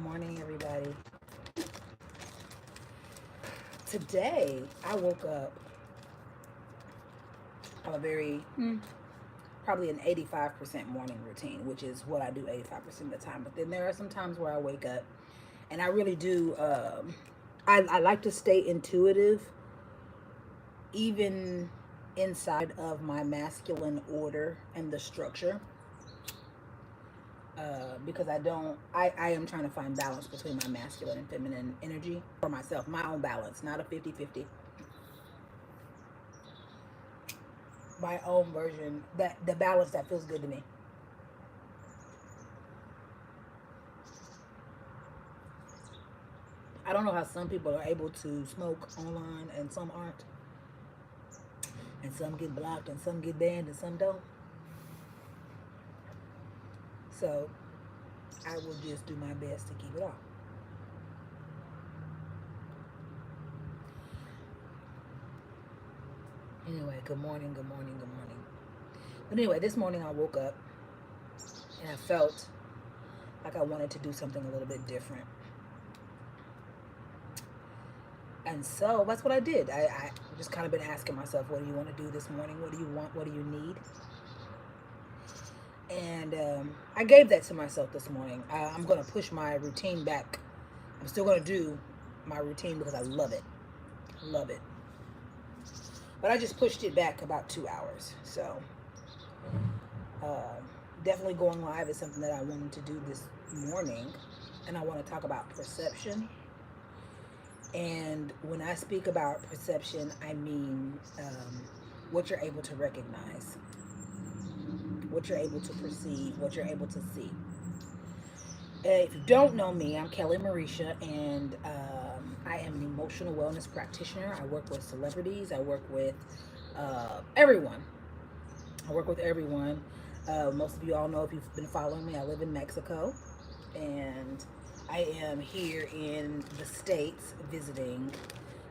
morning, everybody. Today, I woke up. I'm a very, probably an 85% morning routine, which is what I do 85% of the time. But then there are some times where I wake up and I really do, I like to stay intuitive, even inside of my masculine order and the structure. Because I am trying to find balance between my masculine and feminine energy for myself, my own balance, not a 50-50. My own version, that the balance that feels good to me. I don't know how some people are able to smoke online and some aren't, and some get blocked and some get banned and some don't. So I will just do my best to keep it off. Anyway, good morning, good morning, good morning. But anyway, this morning I woke up and I felt like I wanted to do something a little bit different. And so that's what I did. I just kind of been asking myself, what do you want to do this morning? What do you want? What do you need? And I gave that to myself this morning. I'm going to push my routine back. I'm still going to do my routine because I love it. Love it. But I just pushed it back about 2 hours. So uh, definitely going live is something that I wanted to do this morning. And I want to talk about perception. And when I speak about perception, I mean what you're able to recognize, what you're able to perceive, what you're able to see. If you don't know me, I'm Kelly Marisha, and I am an emotional wellness practitioner. I work with celebrities. I work with everyone. I work with everyone. Most of you all know if you've been following me, I live in Mexico, and I am here in the States visiting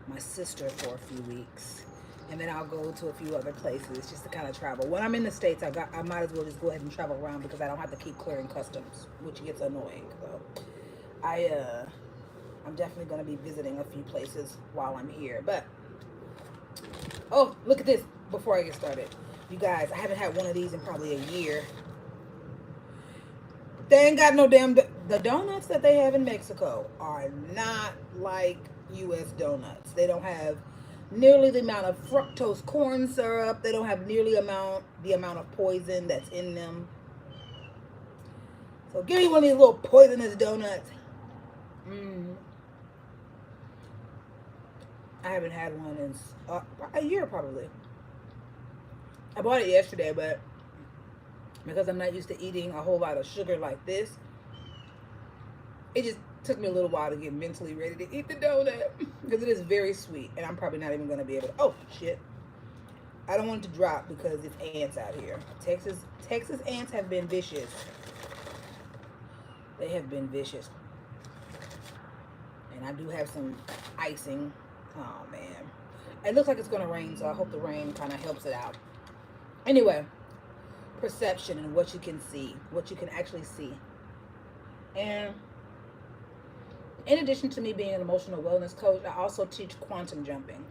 my sister for a few weeks. And then I'll go to a few other places just to kind of travel. When I'm in the States, I might as well just go ahead and travel around because I don't have to keep clearing customs, which gets annoying. So I'm definitely going to be visiting a few places while I'm here. But oh, look at this before I get started. You guys, I haven't had one of these in probably a year. They ain't got no damn. The donuts that they have in Mexico are not like U.S. donuts. They don't have nearly the amount of fructose corn syrup. They don't have nearly the amount of poison that's in them. So give me one of these little poisonous donuts. Mm, I haven't had one in a year probably. I bought it yesterday, but because I'm not used to eating a whole lot of sugar like this, it just took me a little while to get mentally ready to eat the donut because it is very sweet, and I'm probably not even going to be able to. Oh shit! I don't want it to drop because it's ants out here. Texas ants have been vicious. They have been vicious, and I do have some icing. Oh man, it looks like it's going to rain, so I hope the rain kind of helps it out. Anyway, perception and what you can see, what you can actually see, and in addition to me being an emotional wellness coach, I also teach quantum jumping.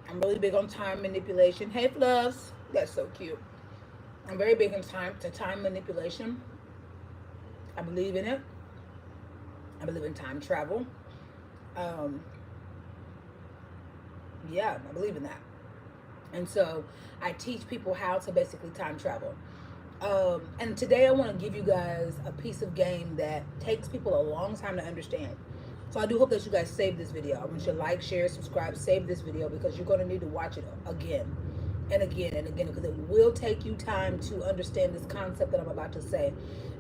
I'm really big on time manipulation. Hey, Fluffs, that's so cute. I'm very big on time manipulation. I believe in it. I believe in time travel. Um, yeah, I believe in that. And so I teach people how to basically time travel. And today I want to give you guys a piece of game that takes people a long time to understand. So I do hope that you guys save this video. I want you to like, share, subscribe, save this video because you're going to need to watch it again and again and again because it will take you time to understand this concept that I'm about to say.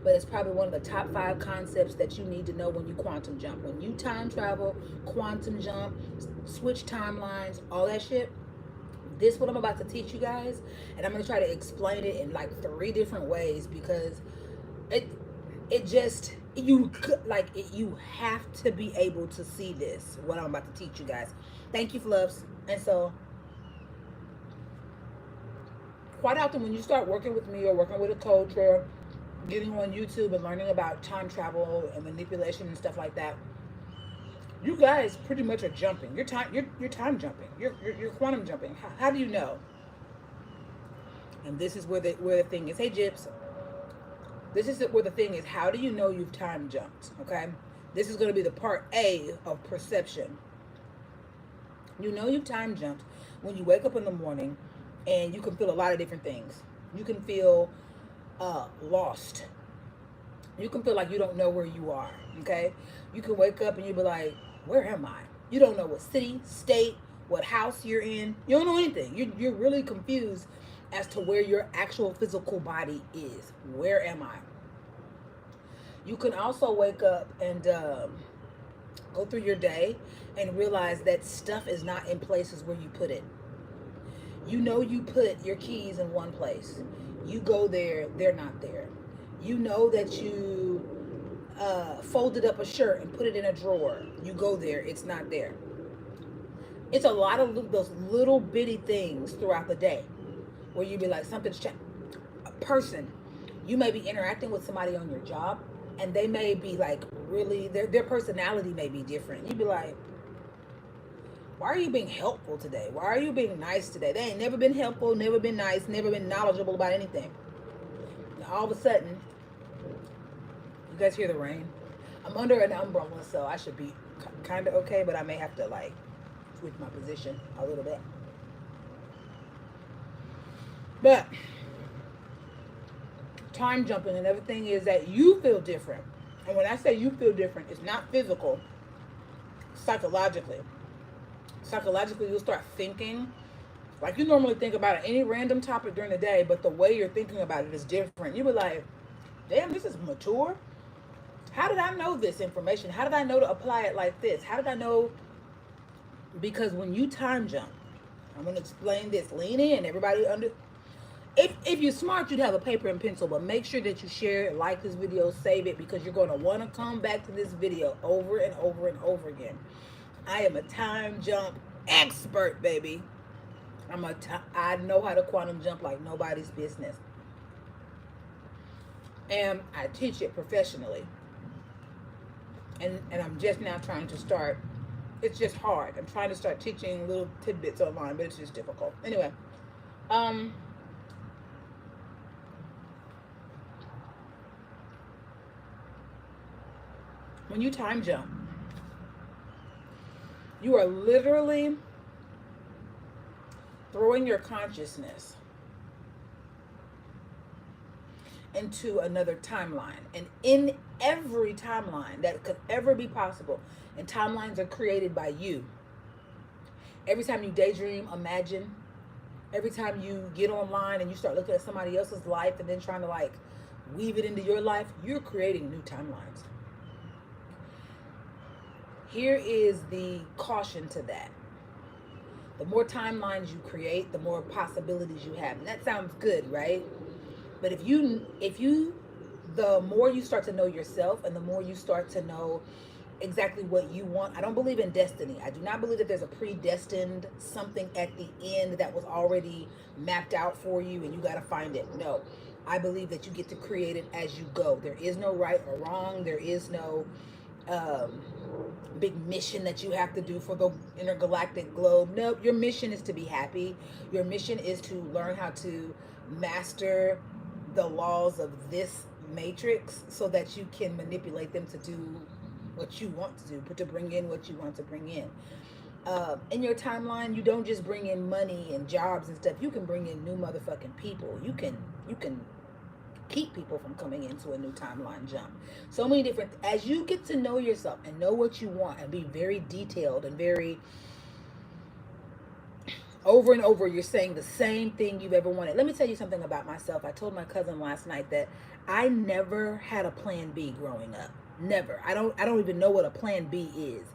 But it's probably one of the top 5 concepts that you need to know when you quantum jump. When you time travel, quantum jump, switch timelines, all that shit, this is what I'm about to teach you guys, and I'm going to try to explain it in like 3 different ways because it it just you have to be able to see this what I'm about to teach you guys. Thank you, Fluffs. And so quite often when you start working with me or working with a coach or getting on YouTube and learning about time travel and manipulation and stuff like that, you guys pretty much are jumping. You're time jumping. You're quantum jumping. How do you know? And this is where the thing is. Hey, Gyps. This is where the thing is. How do you know you've time jumped? Okay. This is going to be the part A of perception. You know you've time jumped when you wake up in the morning, and you can feel a lot of different things. You can feel lost. You can feel like you don't know where you are. Okay. You can wake up and you be like, where am I? You don't know what city, state, what house you're in. You don't know anything. You're really confused as to where your actual physical body is. Where am I? You can also wake up and go through your day and realize that stuff is not in places where you put it. You know you put your keys in one place. You go there, they're not there. You know that you folded up a shirt and put it in a drawer. You go there, it's not there. It's a lot of those little bitty things throughout the day where you be like, something's changed. A person, you may be interacting with somebody on your job, and they may be like really, their personality may be different. You'd be like, why are you being helpful today? Why are you being nice today? They ain't never been helpful, never been nice, never been knowledgeable about anything. Now, all of a sudden, you guys hear the rain? I'm under an umbrella, so I should be kind of okay, but I may have to like switch my position a little bit. But time jumping and everything is that you feel different. And when I say you feel different, it's not physical, psychologically. Psychologically, you'll start thinking like you normally think about any random topic during the day, but the way you're thinking about it is different. You be like, damn, this is mature. How did I know this information? How did I know to apply it like this? How did I know? Because when you time jump, I'm going to explain this. Lean in, everybody. If you're smart, you'd have a paper and pencil, but make sure that you share it, like this video, save it, because you're going to want to come back to this video over and over and over again. I am a time jump expert, baby. I know how to quantum jump like nobody's business. And I teach it professionally. And I'm just now trying to start. It's just hard. I'm trying to start teaching little tidbits online, but it's just difficult. Anyway, when you time jump, you are literally throwing your consciousness into another timeline. And in every timeline that could ever be possible, and timelines are created by you. Every time you daydream, imagine, every time you get online and you start looking at somebody else's life and then trying to like weave it into your life, you're creating new timelines. Here is the caution to that. The more timelines you create, the more possibilities you have. And that sounds good, right? But if you, the more you start to know yourself and the more you start to know exactly what you want. I don't believe in destiny. I do not believe that there's a predestined something at the end that was already mapped out for you and you got to find it. No, I believe that you get to create it as you go. There is no right or wrong. There is no big mission that you have to do for the intergalactic globe. No, your mission is to be happy. Your mission is to learn how to master the laws of this matrix so that you can manipulate them to do what you want to do, but to bring in what you want to bring in. In your timeline, you don't just bring in money and jobs and stuff. You can bring in new motherfucking people. You can keep people from coming into a new timeline jump. So many different, as you get to know yourself and know what you want and be very detailed and very over and over, you're saying the same thing you've ever wanted. Let me tell you something about myself. I told my cousin last night that I never had a plan B growing up. Never. I don't even know what a plan B is.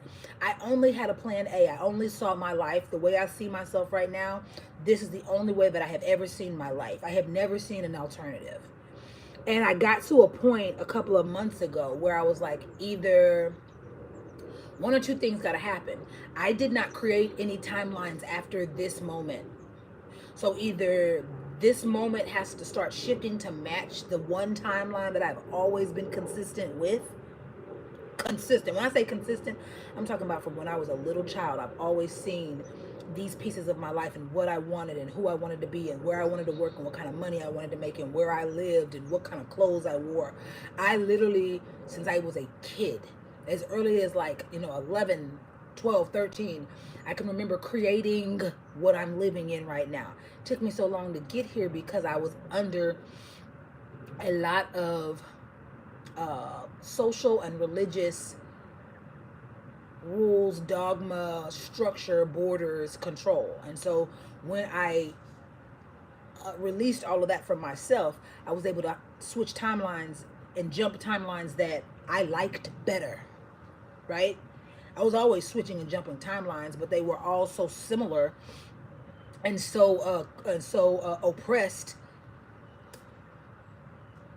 I only had a plan A. I only saw my life the way I see myself right now. This is the only way that I have ever seen my life. I have never seen an alternative. And I got to a point a couple of months ago where I was like, either one or two things got to happen. I did not create any timelines after this moment. So either this moment has to start shifting to match the one timeline that I've always been consistent with. Consistent. When I say consistent, I'm talking about from when I was a little child. I've always seen these pieces of my life and what I wanted and who I wanted to be and where I wanted to work and what kind of money I wanted to make and where I lived and what kind of clothes I wore. I literally, since I was a kid, as early as like, 11, 12, 13, I can remember creating what I'm living in right now. It took me so long to get here because I was under a lot of social and religious rules, dogma, structure, borders, control. And so when I released all of that from myself, I was able to switch timelines and jump timelines that I liked better, right? I was always switching and jumping timelines, but they were all so similar and so oppressed.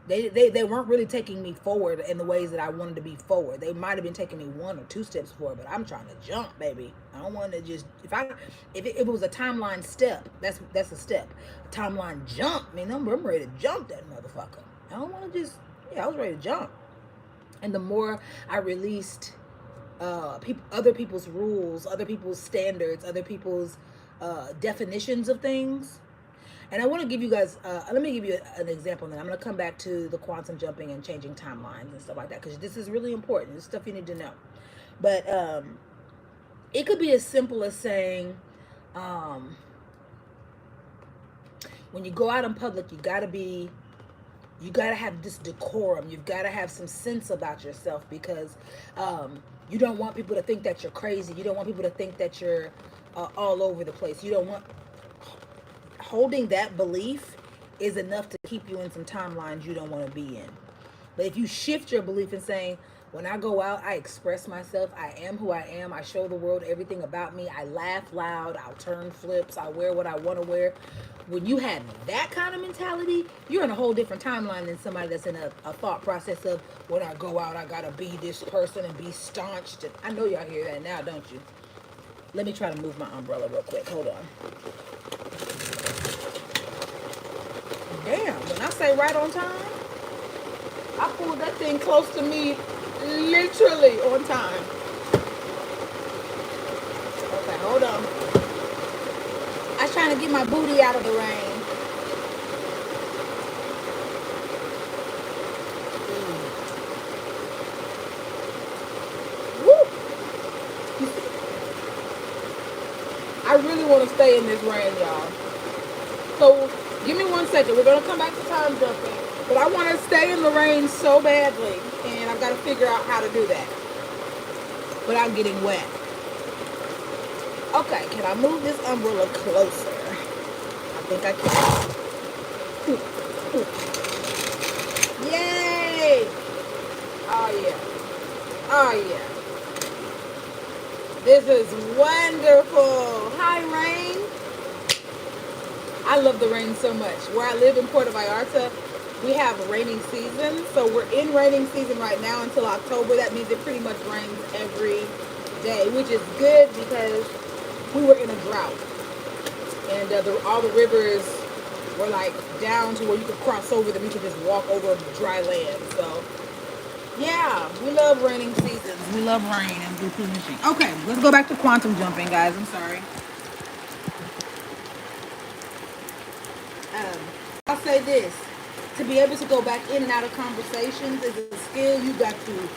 They weren't really taking me forward in the ways that I wanted to be forward. They might have been taking me 1 or 2 steps forward, but I'm trying to jump, baby. I don't want to just if it was a timeline step, that's a step. A timeline jump, man, I'm ready to jump that motherfucker. I don't want to just I was ready to jump. And the more I released other people's rules, other people's standards, other people's definitions of things. And I want to give you guys, let me give you an example, and then I'm going to come back to the quantum jumping and changing timelines and stuff like that, because this is really important. This stuff you need to know. But it could be as simple as saying, when you go out in public, you got to have this decorum. You've got to have some sense about yourself, because you don't want people to think that you're crazy. You don't want people to think that you're all over the place. You don't want... Holding that belief is enough to keep you in some timelines you don't want to be in. But if you shift your belief and saying, when I go out, I express myself, I am who I am, I show the world everything about me, I laugh loud, I'll turn flips, I'll wear what I want to wear. When you have that kind of mentality, you're in a whole different timeline than somebody that's in a thought process of, when I go out, I gotta be this person and be staunch. I know y'all hear that now, don't you? Let me try to move my umbrella real quick. Hold on. Damn, when I say right on time, I pulled that thing close to me, literally on time. Okay, hold on. I was trying to get my booty out of the rain. Woo! I really want to stay in this rain, y'all. So, give me 1 second. We're going to come back to time jumping. But I want to stay in the rain so badly. And I've got to figure out how to do that without getting wet. Okay, can I move this umbrella closer? I think I can. Yay! Oh, yeah. Oh, yeah. This is wonderful. Hi, rain. I love the rain so much. Where I live in Puerto Vallarta, we have a raining season. So we're in raining season right now until October. That means it pretty much rains every day, which is good because we were in a drought. And all the rivers were like down to where you could cross over them. You could just walk over dry land. So, yeah, we love raining seasons. We love rain and good finishing. Okay, let's go back to quantum jumping, guys. I'm sorry. I'll say this. To be able to go back in and out of conversations is a skill you got to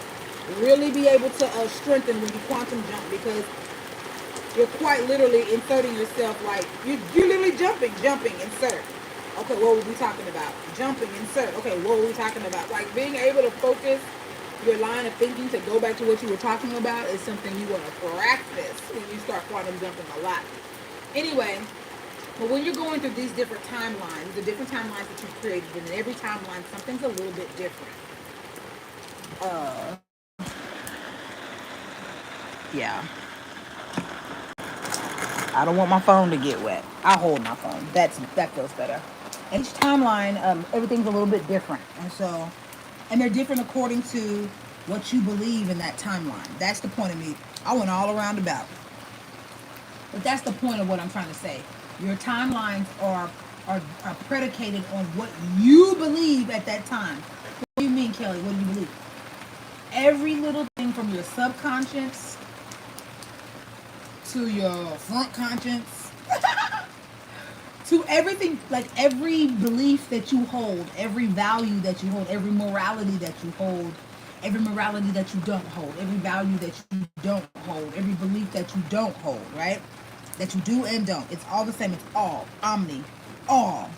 really be able to strengthen when you quantum jump, because you're quite literally inserting yourself, like you're literally jumping, insert. Okay, what were we talking about? Jumping, insert. Okay, what were we talking about? Like being able to focus your line of thinking to go back to what you were talking about is something you want to practice when you start quantum jumping a lot. Anyway, but when you're going through these different timelines, the different timelines that you've created, and in every timeline, something's a little bit different. Yeah. I don't want my phone to get wet. I'll hold my phone. That feels better. Each timeline, everything's a little bit different, and they're different according to what you believe in that timeline. That's the point of me. I went all around about, but that's the point of what I'm trying to say. Your timelines are are predicated on what you believe at that time. What do you mean, Kelly? What do you believe? Every little thing from your subconscious to your front conscious to everything, like every belief that you hold, every value that you hold, every morality that you hold, every morality that you don't hold, every value that you don't hold, every belief that you don't hold, right? That you do and don't. It's all the same. It's all. Omni. All.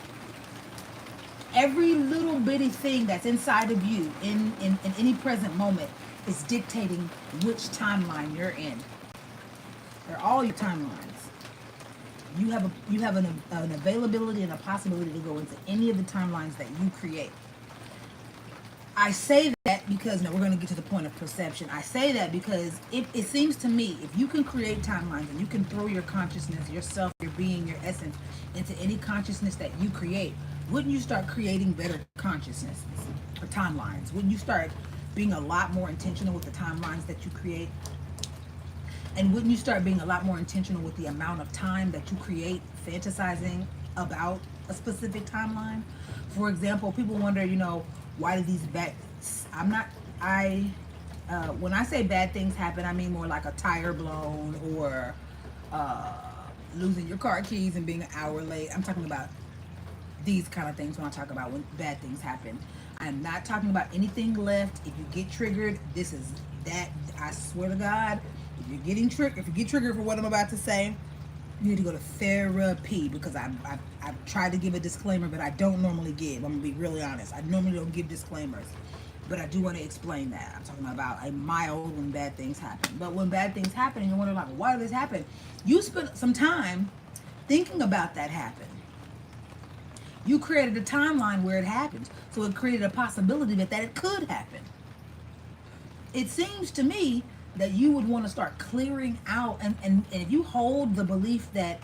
Every little bitty thing that's inside of you in any present moment is dictating which timeline you're in. They're all your timelines. You have an availability and a possibility to go into any of the timelines that you create. I say that because, now we're going to get to the point of perception. I say that because it seems to me, if you can create timelines and you can throw your consciousness, yourself, your being, your essence into any consciousness that you create, wouldn't you start creating better consciousnesses or timelines? Wouldn't you start being a lot more intentional with the timelines that you create? And wouldn't you start being a lot more intentional with the amount of time that you create fantasizing about a specific timeline? For example, people wonder, why do these bad... when I say bad things happen, I mean more like a tire blown or losing your car keys and being an hour late. I'm talking about these kind of things when I talk about when bad things happen. I'm not talking about anything left. If you get triggered, this is that. I swear to God, if you get triggered for what I'm about to say, you need to go to therapy, because I've tried to give a disclaimer, but I don't normally give. I'm gonna be really honest. I normally don't give disclaimers, but I do want to explain that. I'm talking about a mild when bad things happen. But when bad things happen and you're wondering, like, why did this happen? You spent some time thinking about that happen. You created a timeline where it happened, so it created a possibility that it could happen. It seems to me that you would want to start clearing out, and if you hold the belief that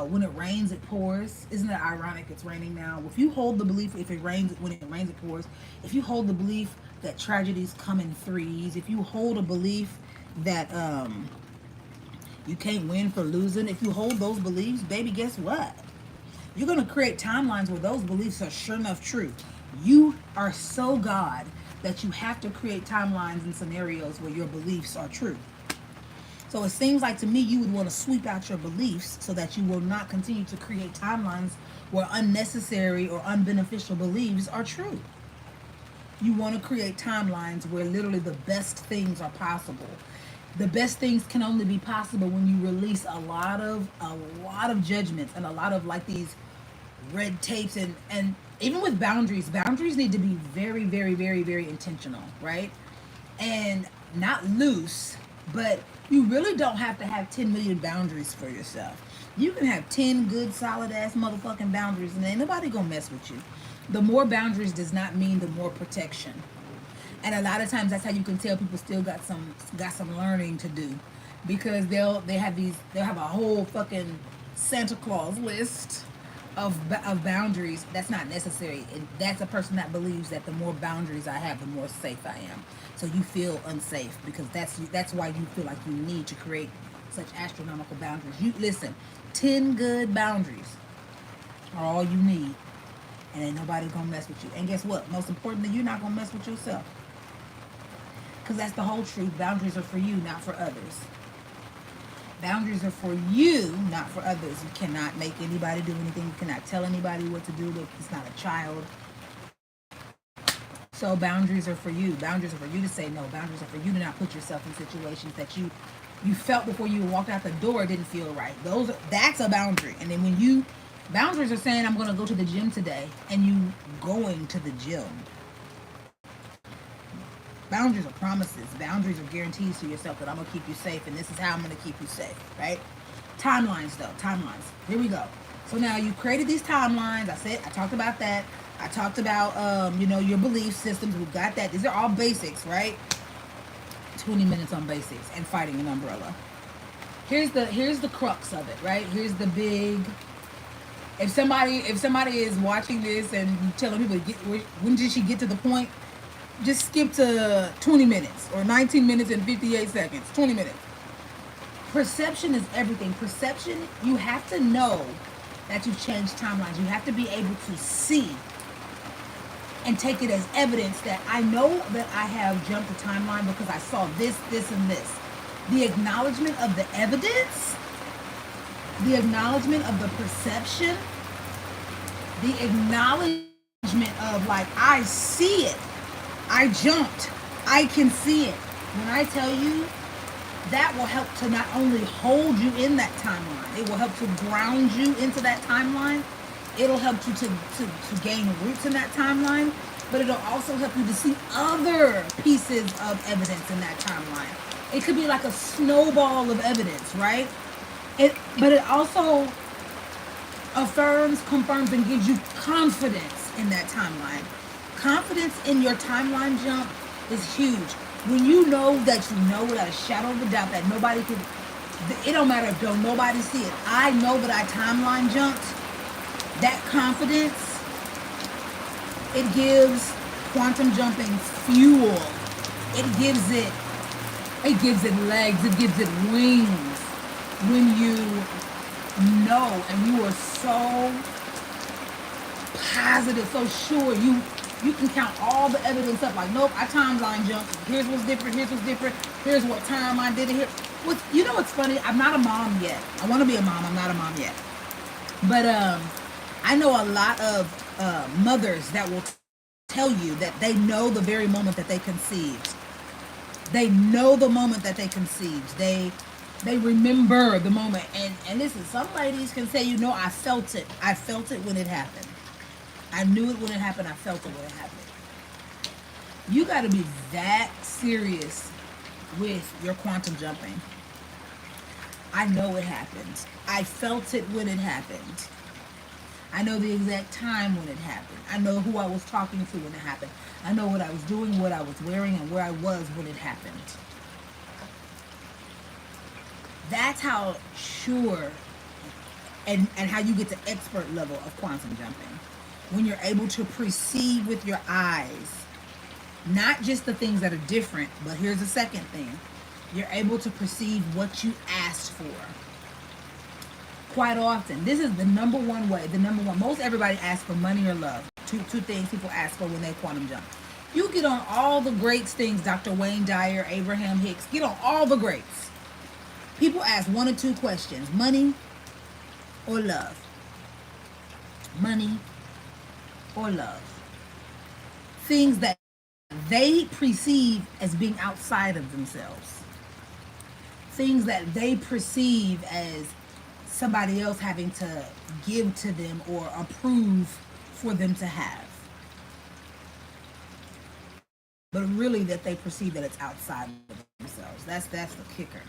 when it rains it pours, isn't it ironic it's raining now? If you hold the belief, when it rains it pours, if you hold the belief that tragedies come in threes, if you hold a belief that you can't win for losing, if you hold those beliefs, baby, guess what? You're going to create timelines where those beliefs are sure enough true. You are so God that you have to create timelines and scenarios where your beliefs are true. So it seems like to me you would want to sweep out your beliefs so that you will not continue to create timelines where unnecessary or unbeneficial beliefs are true. You want to create timelines where literally the best things are possible. The best things can only be possible when you release a lot of judgments and a lot of like these red tapes, and even with boundaries need to be very, very, very, very intentional, right? And not loose, but you really don't have to have 10 million boundaries for yourself. You can have 10 good, solid ass motherfucking boundaries and ain't nobody gonna mess with you. The more boundaries does not mean the more protection. And a lot of times that's how you can tell people still got some learning to do, because they'll have a whole fucking Santa Claus list of boundaries. That's not necessary. That's a person that believes that the more boundaries I have, the more safe I am. So you feel unsafe because that's why you feel like you need to create such astronomical boundaries. You listen, 10 good boundaries are all you need, and ain't nobody gonna mess with you. And guess what? Most importantly, you're not gonna mess with yourself, because that's the whole truth. Boundaries are for you, not for others. Boundaries are for you, not for others. You cannot make anybody do anything. You cannot tell anybody what to do. It's not a child. So boundaries are for you. Boundaries are for you to say no. Boundaries are for you to not put yourself in situations that you felt before you walked out the door didn't feel right. That's a boundary. And then when boundaries are saying, I'm going to go to the gym today, and you going to the gym. Boundaries are promises. Boundaries are guarantees to yourself that I'm going to keep you safe, and this is how I'm going to keep you safe, right? Timelines, though. Timelines. Here we go. So now you created these timelines. I talked about that. I talked about, your belief systems. We've got that. These are all basics, right? 20 minutes on basics and fighting an umbrella. Here's the crux of it, right? Here's the big... If somebody is watching this and telling people, when did she get to the point? Just skip to 20 minutes or 19 minutes and 58 seconds. 20 minutes. Perception is everything. Perception, you have to know that you've changed timelines. You have to be able to see and take it as evidence that I know that I have jumped the timeline because I saw this, this, and this. The acknowledgement of the evidence, the acknowledgement of the perception, the acknowledgement of like, I see it. I jumped. I can see it. When I tell you, that will help to not only hold you in that timeline, it will help to ground you into that timeline. It'll help you to gain roots in that timeline, but it'll also help you to see other pieces of evidence in that timeline. It could be like a snowball of evidence, right? But it also affirms, confirms, and gives you confidence in that timeline. Confidence in your timeline jump is huge. When you know that you know without a shadow of a doubt that nobody can, it don't matter if don't nobody see it. I know that I timeline jumped. That confidence, it gives quantum jumping fuel. It gives it legs, it gives it wings. When you know and you are so positive, so sure, you can count all the evidence up like, nope, I timeline jumped. Here's what's different, here's what time I did it here. You know what's funny? I'm not a mom yet. I want to be a mom. I'm not a mom yet. But I know a lot of mothers that will tell you that they know the very moment that they conceived. They know the moment that they conceived. They remember the moment. And listen, some ladies can say, I felt it. I felt it when it happened. I knew it when it happened. I felt it when it happened. You got to be that serious with your quantum jumping. I know it happened. I felt it when it happened. I know the exact time when it happened. I know who I was talking to when it happened. I know what I was doing, what I was wearing, and where I was when it happened. That's how sure and how you get to expert level of quantum jumping. When you're able to perceive with your eyes, not just the things that are different, but here's the second thing. You're able to perceive what you asked for. Quite often, this is the number one way, most everybody asks for money or love. Two things people ask for when they quantum jump. You get on all the greats things, Dr. Wayne Dyer, Abraham Hicks, get on all the greats. People ask one or two questions: money or love. Money or love. Things that they perceive as being outside of themselves. Things that they perceive as somebody else having to give to them or approve for them to have. But really that they perceive that it's outside of themselves. That's the kicker.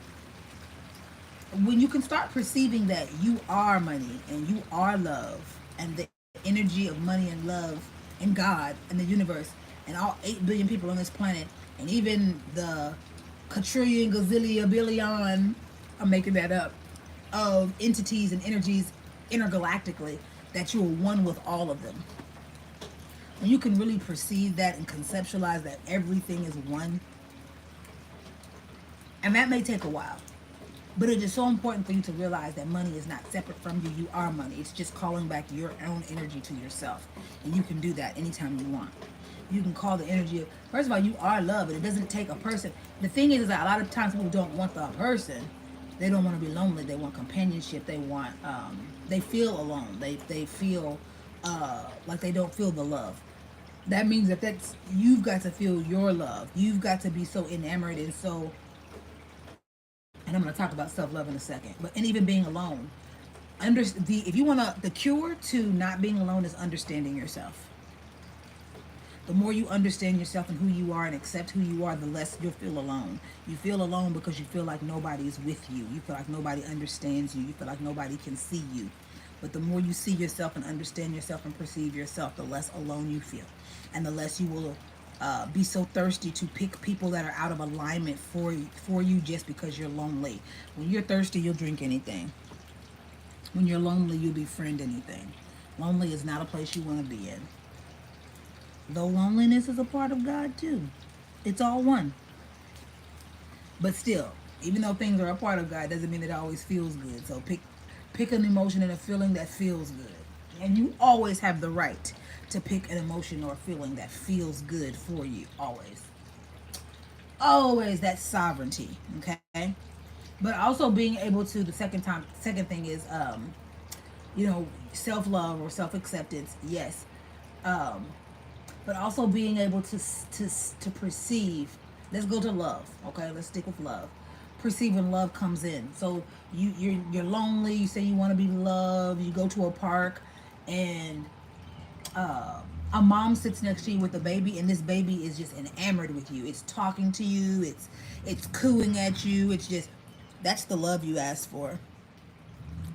When you can start perceiving that you are money and you are love, and the energy of money and love and God and the universe and all 8 billion people on this planet, and even the quadrillion, gazillion, billion, I'm making that up, of entities and energies intergalactically, that you are one with all of them. When you can really perceive that and conceptualize that everything is one, and that may take a while, but it is so important for you to realize that money is not separate from you. You are money. It's just calling back your own energy to yourself. And you can do that anytime you want. You can call the energy of, first of all, you are love, and it doesn't take a person. The thing is that a lot of times people don't want the person. They don't want to be lonely. They want companionship. They want, they feel alone. They feel like they don't feel the love. That means that's, you've got to feel your love. You've got to be so enamored and so, and I'm going to talk about self-love in a second, and even being alone. If you want the cure to not being alone is understanding yourself. The more you understand yourself and who you are and accept who you are, the less you'll feel alone. You feel alone because you feel like nobody is with you. You feel like nobody understands you. You feel like nobody can see you. But the more you see yourself and understand yourself and perceive yourself, the less alone you feel. And the less you will be so thirsty to pick people that are out of alignment for you just because you're lonely. When you're thirsty, you'll drink anything. When you're lonely, you'll befriend anything. Lonely is not a place you want to be in. Though loneliness is a part of God too. It's all one. But still, even though things are a part of God, doesn't mean it always feels good. So Pick an emotion and a feeling that feels good. And you always have the right to pick an emotion or a feeling that feels good for you. Always. Always that sovereignty. Okay. But also being able to second thing is self-love or self-acceptance, yes. um but also being able to perceive. Let's go to love. Okay, let's stick with love. Perceiving love comes in. So you're lonely, you say you want to be loved, you go to a park, and a mom sits next to you with a baby, and this baby is just enamored with you. It's talking to you, it's cooing at you. It's just, that's the love you asked for.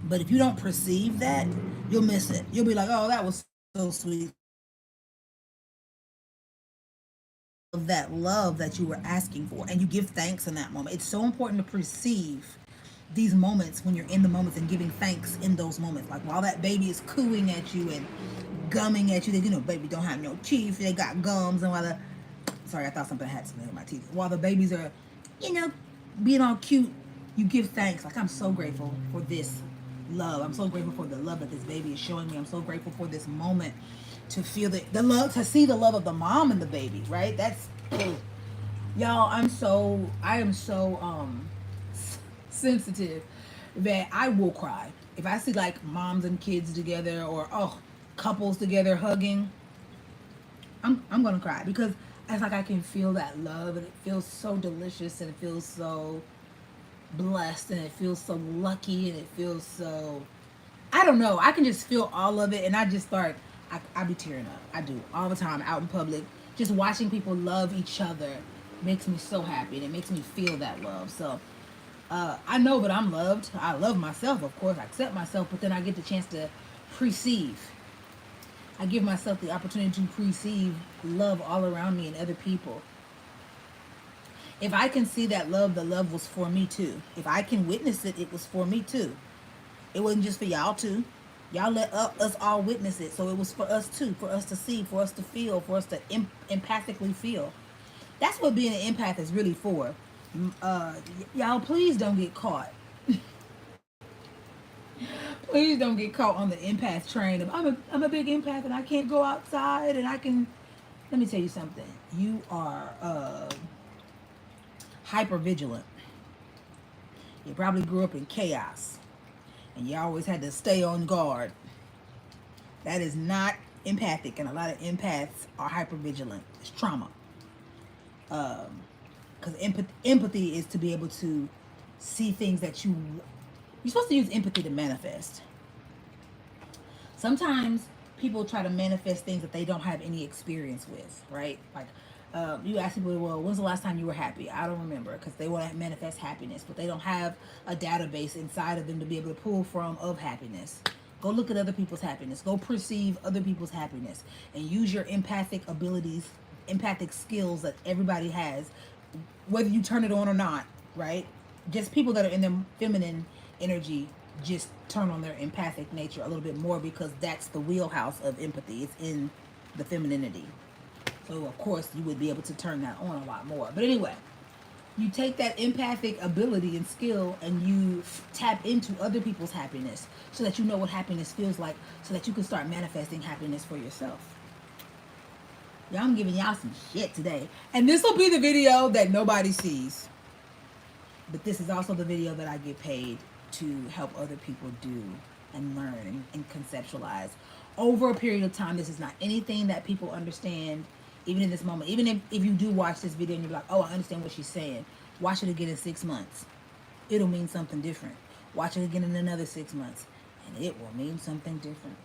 But if you don't perceive that, you'll miss it. You'll be like, oh, that was so sweet. Of that love that you were asking for, and you give thanks in that moment. It's so important to perceive these moments when you're in the moments and giving thanks in those moments. Like while that baby is cooing at you and gumming at you, they, baby don't have no teeth, they got gums, and while the, sorry, I thought something had something in my teeth. While the babies are, you know, being all cute, you give thanks. Like, I'm so grateful for this love. I'm so grateful for the love that this baby is showing me. I'm so grateful for this moment to feel the love, to see the love of the mom and the baby, right? That's, y'all, I am so sensitive that I will cry. If I see like moms and kids together, or couples together hugging, I'm gonna cry, because it's like I can feel that love, and it feels so delicious, and it feels so blessed, and it feels so lucky, and it feels so, I don't know, I can just feel all of it, and I just start, I be tearing up. I do all the time out in public. Just watching people love each other makes me so happy, and it makes me feel that love. So I know that I'm loved. I love myself, of course. I accept myself, but then I get the chance to perceive. I give myself the opportunity to perceive love all around me and other people. If I can see that love, the love was for me too. If I can witness it, it was for me too. It wasn't just for y'all too. Y'all let us all witness it, so it was for us too, for us to see, for us to feel, for us to empathically feel. That's what being an empath is really for. Y'all, please don't get caught. Please don't get caught on the empath train. I'm a big empath and I can't go outside and I can. Let me tell you something. You are hyper vigilant. You probably grew up in chaos and you always had to stay on guard. That is not empathic, and a lot of empaths are hyper vigilant. It's trauma. Because empathy is to be able to see things that you're supposed to use empathy to manifest. Sometimes people try to manifest things that they don't have any experience with, right? Like, you ask people, well, when's the last time you were happy? I don't remember, because they want to manifest happiness, but they don't have a database inside of them to be able to pull from of happiness. Go look at other people's happiness. Go perceive other people's happiness and use your empathic abilities, empathic skills that everybody has, whether you turn it on or not, right? Just people that are in their feminine energy just turn on their empathic nature a little bit more, because that's the wheelhouse of empathy. It's in the femininity. So of course you would be able to turn that on a lot more. But anyway, you take that empathic ability and skill and you tap into other people's happiness, so that you know what happiness feels like, so that you can start manifesting happiness for yourself. Y'all, I'm giving y'all some shit today. And this will be the video that nobody sees. But this is also the video that I get paid to help other people do and learn and conceptualize over a period of time. This is not anything that people understand even in this moment. Even if you do watch this video and you're like, oh, I understand what she's saying. Watch it again in 6 months. It'll mean something different. Watch it again in another 6 months, and it will mean something different.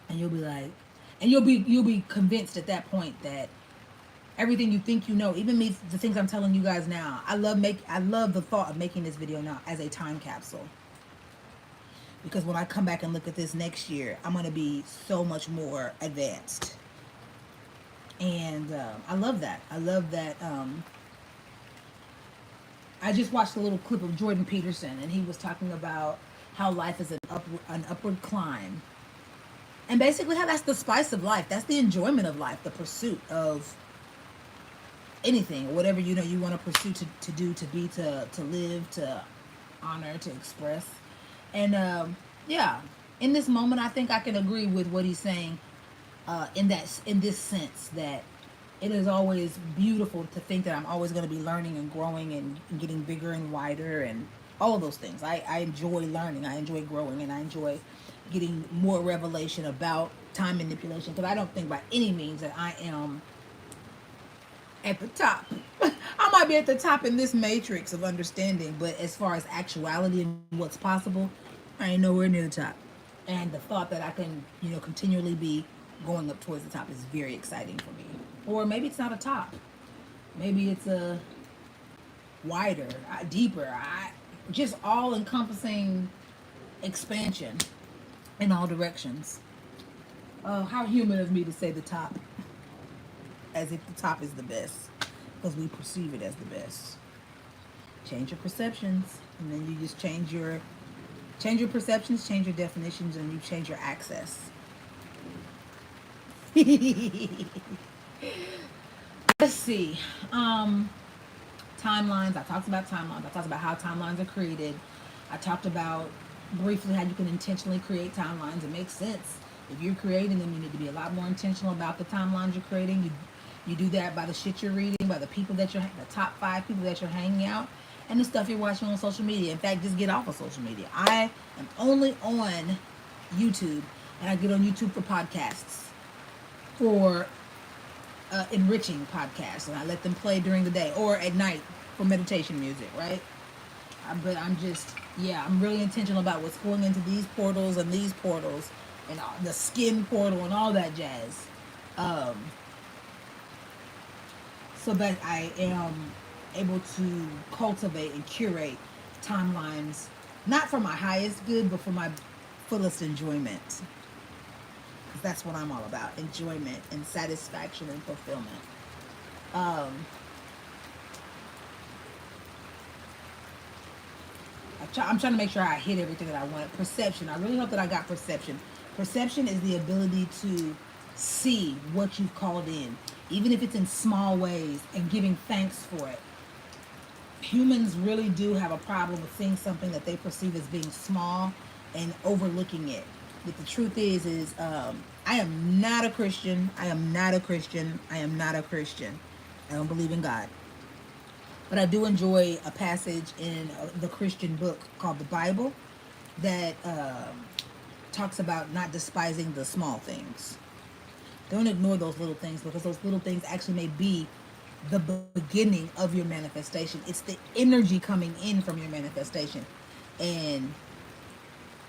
And you'll be like, and you'll be convinced at that point that everything you think you know, even me, the things I'm telling you guys now, I love the thought of making this video now as a time capsule. Because when I come back and look at this next year, I'm going to be so much more advanced. And I love that. I love that. I just watched a little clip of Jordan Peterson, and he was talking about how life is an upward climb. And basically how that's the spice of life. That's the enjoyment of life, the pursuit of anything, whatever you want to pursue, to do, to be, to live, to honor, to express. And yeah, in this moment, I think I can agree with what he's saying. In this sense that it is always beautiful to think that I'm always going to be learning and growing and getting bigger and wider and all of those things. I enjoy learning, I enjoy growing, and I enjoy getting more revelation about time manipulation because I don't think by any means that I am at the top. I might be at the top in this matrix of understanding, but as far as actuality and what's possible, I ain't nowhere near the top. And the thought that I can, continually be going up towards the top is very exciting for me. Or maybe it's not a top. Maybe it's a wider, deeper, just all encompassing expansion in all directions. How human of me to say the top as if the top is the best because we perceive it as the best. Change your perceptions, and then you just change your perceptions, change your definitions, and you change your access. Let's see. Timelines. I talked about timelines. I talked about how timelines are created. I talked about briefly how you can intentionally create timelines. It makes sense. If you're creating them, you need to be a lot more intentional about the timelines you're creating. You do that by the shit you're reading, by the people the top 5 people that you're hanging out, and the stuff you're watching on social media. In fact, just get off of social media. I am only on YouTube, and I get on YouTube for podcasts, for enriching podcasts, and I let them play during the day or at night for meditation music, right? But I'm just, yeah, I'm really intentional about what's going into these portals and the skin portal and all that jazz. Um, so that I am able to cultivate and curate timelines, not for my highest good, but for my fullest enjoyment. Because that's what I'm all about, enjoyment and satisfaction and fulfillment. Um, I'm trying to make sure I hit everything that I want. Perception. I really hope that I got perception. Perception is the ability to see what you've called in, even if it's in small ways, and giving thanks for it. Humans really do have a problem with seeing something that they perceive as being small and overlooking it. But the truth is I am not a Christian. I am not a Christian. I am not a Christian. I don't believe in God. But I do enjoy a passage in the Christian book called the Bible that talks about not despising the small things. Don't ignore those little things because those little things actually may be the beginning of your manifestation. It's the energy coming in from your manifestation. And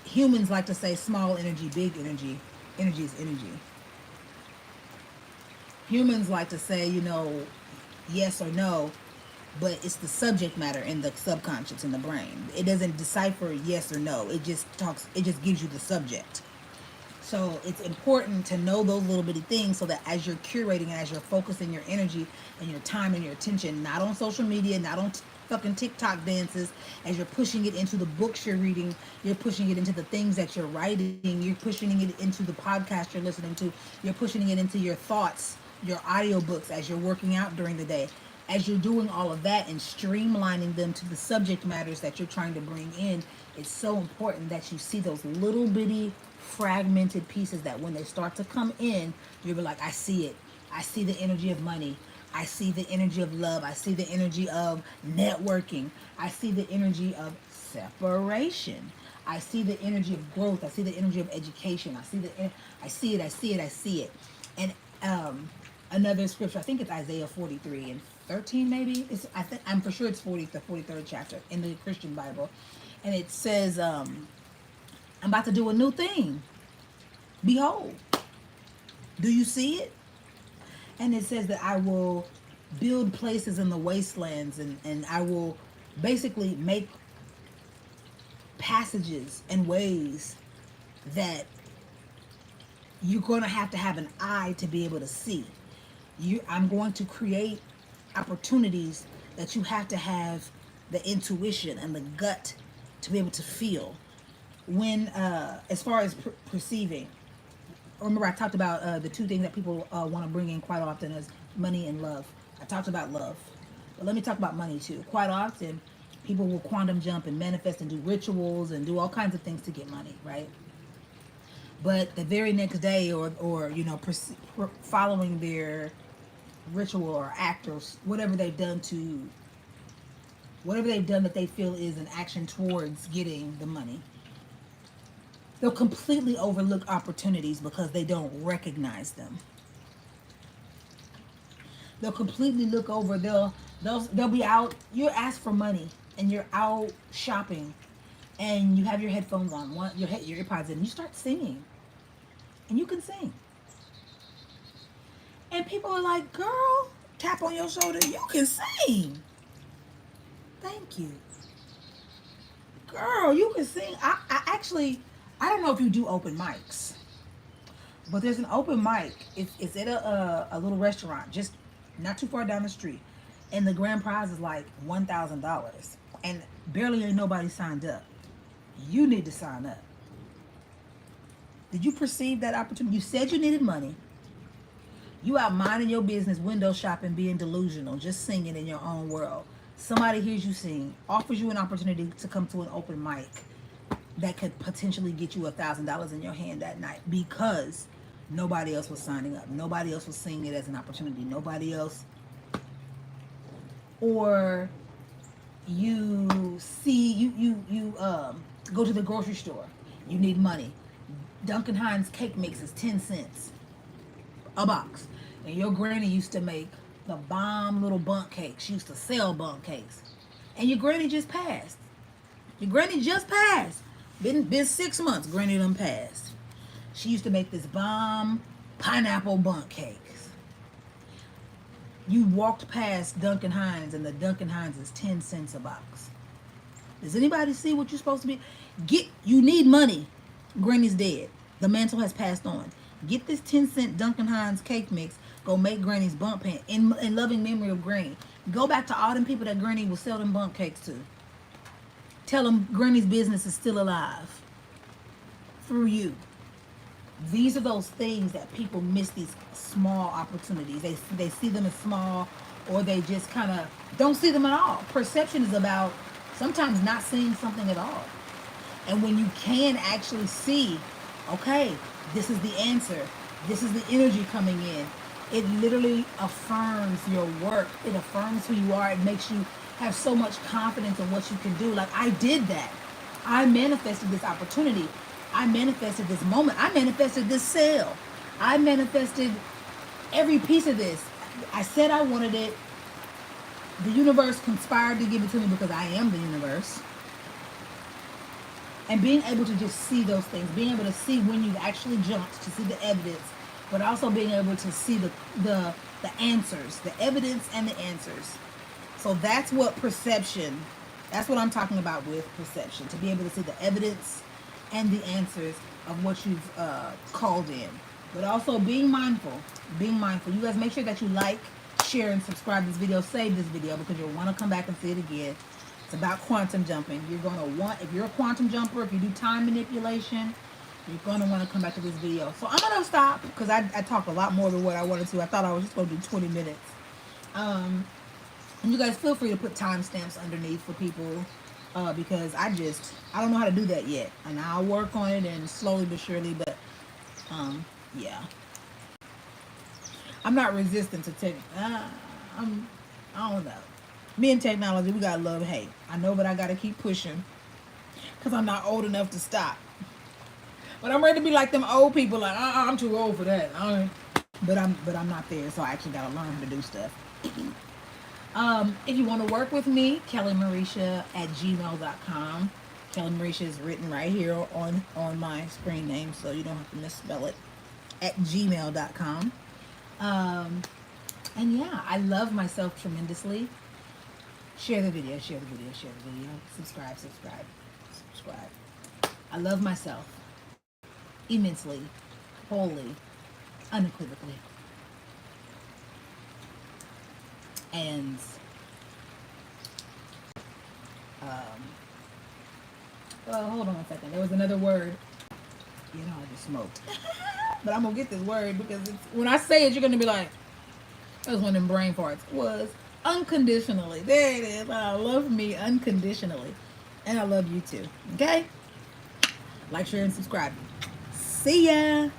humans like to say small energy, big energy. Energy is energy. Humans like to say, yes or no, but it's the subject matter in the subconscious in the brain. It doesn't decipher yes or no. It just gives you the subject. So it's important to know those little bitty things so that as you're curating and as you're focusing your energy and your time and your attention, not on social media, not on fucking TikTok dances, as you're pushing it into the books you're reading, you're pushing it into the things that you're writing, you're pushing it into the podcast you're listening to, you're pushing it into your thoughts, your audiobooks as you're working out during the day. As you're doing all of that and streamlining them to the subject matters that you're trying to bring in, it's so important that you see those little bitty fragmented pieces that when they start to come in, you'll be like, I see it. I see the energy of money. I see the energy of love. I see the energy of networking. I see the energy of separation. I see the energy of growth. I see the energy of education. I see it. I see it. I see it. And another scripture, I think it's Isaiah 43 and 13 maybe. I'm for sure it's 43rd chapter in the Christian Bible. And it says, I'm about to do a new thing. Behold, do you see it? And it says that I will build places in the wastelands and I will basically make passages and ways that you're going to have an eye to be able to see. I'm going to create opportunities that you have to have the intuition and the gut to be able to feel. When, as far as perceiving, remember I talked about the two things that people want to bring in quite often is money and love. I talked about love, but let me talk about money too. Quite often, People will quantum jump and manifest and do rituals and do all kinds of things to get money, right? But the very next day, or following their ritual or act or whatever they've done that they feel is an action towards getting the money, they'll completely overlook opportunities because they don't recognize them. They'll completely look over. They'll be out. You ask for money, and you're out shopping, and you have your headphones on, your earpods in, and you start singing, and you can sing, and people are like, "Girl, tap on your shoulder. You can sing. Thank you, girl. You can sing." I actually, I don't know if you do open mics, but there's an open mic. It's at a little restaurant, just not too far down the street, and the grand prize is like $1,000, and barely ain't nobody signed up. You need to sign up. Did you perceive that opportunity? You said you needed money. You out minding your business, window shopping, being delusional, just singing in your own world. Somebody hears you sing, offers you an opportunity to come to an open mic that could potentially get you $1,000 in your hand that night because nobody else was signing up. Nobody else was seeing it as an opportunity. Nobody else. Or you see, you go to the grocery store. You need money. Duncan Hines cake mix is 10 cents a box. And your granny used to make the bomb little bundt cakes. She used to sell bundt cakes. And your granny just passed. Your granny just passed. Been 6 months, granny done passed. She used to make this bomb pineapple bundt cakes. You walked past Duncan Hines, and the Duncan Hines is 10 cents a box. Does anybody see what you're supposed to be? You need money. Granny's dead. The mantle has passed on. Get this 10-cent Duncan Hines cake mix. Go make Granny's bundt pan in loving memory of Granny. Go back to all them people that Granny will sell them bundt cakes to. Tell them Granny's business is still alive through you. These are those things that people miss, these small opportunities. They see them as small, or they just kind of don't see them at all. Perception is about sometimes not seeing something at all. And when you can actually see, okay, this is the answer. This is the energy coming in. It literally affirms your work. It affirms who you are. It makes you have so much confidence in what you can do. Like, I did that. I manifested this opportunity. I manifested this moment. I manifested this sale. I manifested every piece of this. I said I wanted it. The universe conspired to give it to me because I am the universe. And being able to just see those things, being able to see when you've actually jumped, to see the evidence, but also being able to see the answers, the evidence and the answers. So that's what perception, that's what I'm talking about with perception, to be able to see the evidence and the answers of what you've called in. But also being mindful. You guys make sure that you like, share, and subscribe this video. Save this video because you'll want to come back and see it again. It's about quantum jumping. You're going to want, if you're a quantum jumper, if you do time manipulation, you're going to want to come back to this video. So I'm going to stop because I talked a lot more than what I wanted to. I thought I was just going to do 20 minutes. And you guys feel free to put timestamps underneath for people because I don't know how to do that yet. And I'll work on it and slowly but surely. But yeah. I'm not resistant to tech. I don't know. Me and technology, we got love, hate. I know, but I got to keep pushing because I'm not old enough to stop. But I'm ready to be like them old people. Like, I'm too old for that. But I'm not there, so I actually got to learn how to do stuff. If you want to work with me, kellymarisha@gmail.com. Kelly Marisha is written right here on my screen name, so you don't have to misspell it. @gmail.com. And yeah, I love myself tremendously. Share the video. Subscribe. I love myself immensely, wholly, unequivocally. And hold on a second. There was another word. You know, I just smoked. But I'm gonna get this word because when I say it, you're gonna be like, that was one of them brain farts. unconditionally. There it is. I love me unconditionally. And I love you too. Okay? Like, share, and subscribe. See ya.